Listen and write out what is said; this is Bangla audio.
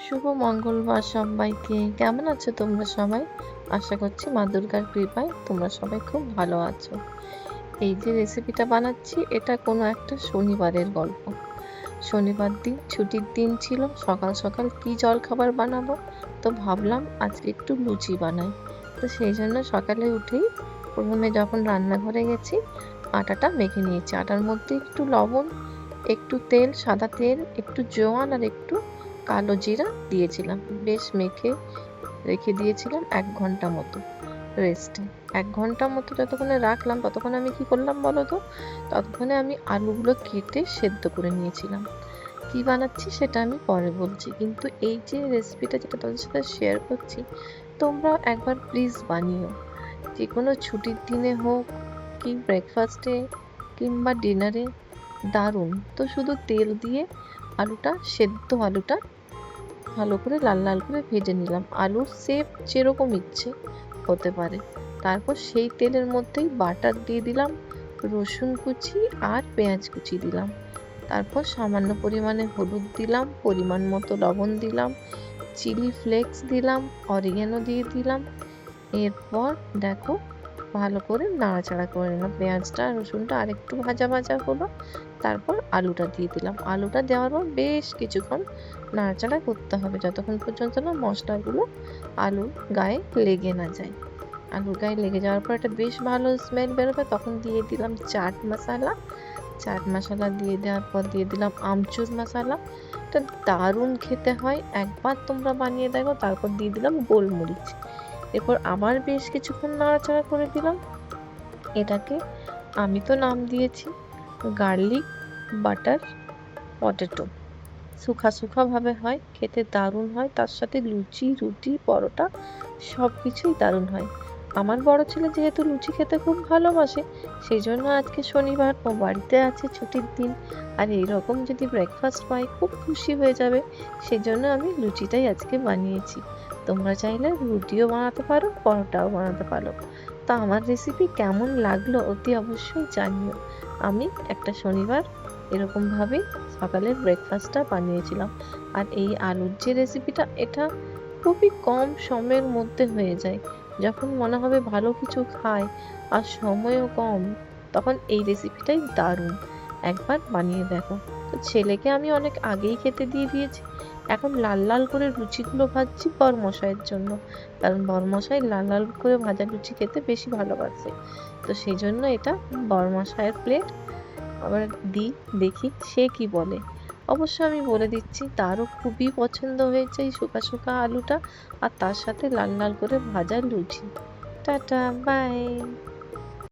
শুভ মঙ্গলবার সবাইকে। কেমন আছো তোমরা সবাই? আশা করছি মা দুর্গার কৃপায় তোমরা সবাই খুব ভালো আছো। এই যে রেসিপিটা বানাচ্ছি এটা কোনো একটা শনিবারের গল্প। শনিবার দিন ছুটির দিন ছিল, সকাল সকাল কি জলখাবার বানাবো, তো ভাবলাম আজকে একটু লুচি বানাই। তো সেই জন্য সকালে উঠেই প্রথমে যখন রান্নাঘরে গেছি আটাটা মেখে নিয়েছি। আটার মধ্যে একটু লবণ, একটু তেল, সাদা তেল, একটু জোয়ান আর একটু কালো জিরা দিয়েছিলাম। বেশ মেখে রেখে দিয়েছিলাম 1 ঘন্টা মতো রেস্টে। 1 ঘন্টা মতো যতক্ষণে রাখলাম ততক্ষণে আমি কি করলাম বলো তো, ততক্ষণে আমি আলুগুলো কেটে সেদ্ধ করে নিয়েছিলাম। কি বানাচ্ছি সেটা আমি পরে বলছি, কিন্তু এই যে রেসিপিটা যেটা তোমাদের সাথে শেয়ার করছি তোমরা একবার প্লিজ বানিও। যে কোনো ছুটির দিনে হোক, কি ব্রেকফাস্টে কিংবা ডিনারে, দারুণ। তো শুধু তেল দিয়ে আলুটা ভালো করে লাল লাল করে ভেজে নিলাম। আলুর শেপ যেরকম ইচ্ছে হতে পারে। তারপর সেই তেলের মধ্যেই বাটার দিয়ে দিলাম, রসুন কুচি আর পেঁয়াজ কুচি দিলাম। তারপর সামান্য পরিমাণে হলুদ দিলাম, পরিমাণ মতো লবণ দিলাম, চিলি ফ্লেক্স দিলাম, অরিগ্যানো দিয়ে দিলাম। এরপর দেখো ভালো করে নাড়াচাড়া করে নিলাম। পেঁয়াজটা রসুনটা আরেকটু ভাজা ভাজা হলো, তারপর আলুটা দিয়ে দিলাম। আলুটা দেওয়ার পর বেশ কিছুক্ষণ নাড়াচাড়া করতে হবে, যতক্ষণ পর্যন্ত না মশলাগুলো আলুর গায়ে লেগে না যায়। আলুর গায়ে লেগে যাওয়ার পর একটা বেশ ভালো স্মেল বেরোবে, তখন দিয়ে দিলাম চাট মশলা। চাট মশলা দিয়ে দেওয়ার পর দিয়ে দিলাম আমচুর মশলা। এটা দারুণ খেতে হয়, একবার তোমরা বানিয়ে দেখো। তারপর দিয়ে দিলাম গোলমরিচ। এরপর আবার বেশ কিছুক্ষণ নাড়াচাড়া করে দিলাম। এটাকে আমি তো নাম দিয়েছি গার্লিক বাটার পটেটো। শুখা শুখা ভাবে হয়, খেতে দারুণ হয়। তার সাথে লুচি, রুটি, পরোটা সব কিছুই দারুণ হয়। আমার বড় ছেলে যেহেতু লুচি খেতে খুব ভালোবাসে, সেই জন্য আজকে শনিবার, ও বাড়িতে আছে, ছুটির দিন, আর এইরকম যদি ব্রেকফাস্ট পাই খুব খুশি হয়ে যাবে। সেই জন্য আমি লুচিটাই আজকে বানিয়েছি। তোমরা চাইলে রুটিও বানাতে পারো, পরোটাও বানাতে পারো। তা আমার রেসিপি কেমন লাগলো অতি অবশ্যই জানিও। আমি একটা শনিবার এরকমভাবেই সকালের ব্রেকফাস্টটা বানিয়েছিলাম। আর এই আলুর যে রেসিপিটা, এটা খুবই কম সময়ের মধ্যে হয়ে যায়। যখন মনে হবে ভালো কিছু খাই আর সময়ও কম, তখন এই রেসিপিটাই দারুণ। একবার বানিয়ে দেখো। তো ছেলেকে আমি অনেক আগেই খেতে দিয়ে দিয়েছি। এখন লাল লাল করে লুচিগুলো ভাজছি বরমশাইয়ের জন্য, কারণ বরমশাই লাল লাল করে ভাজা লুচি খেতে বেশি ভালোবাসে। তো সেই জন্য এটা বরমশাইয়ের প্লেট। আবার দিই, দেখি সে কি বলে। অবশ্য আমি বলে দিচ্ছি তারও খুবই পছন্দ হয়েছে এই শুকা শুকা আলুটা, আর তার সাথে লাল লাল করে ভাজা লুচি। Tata, by.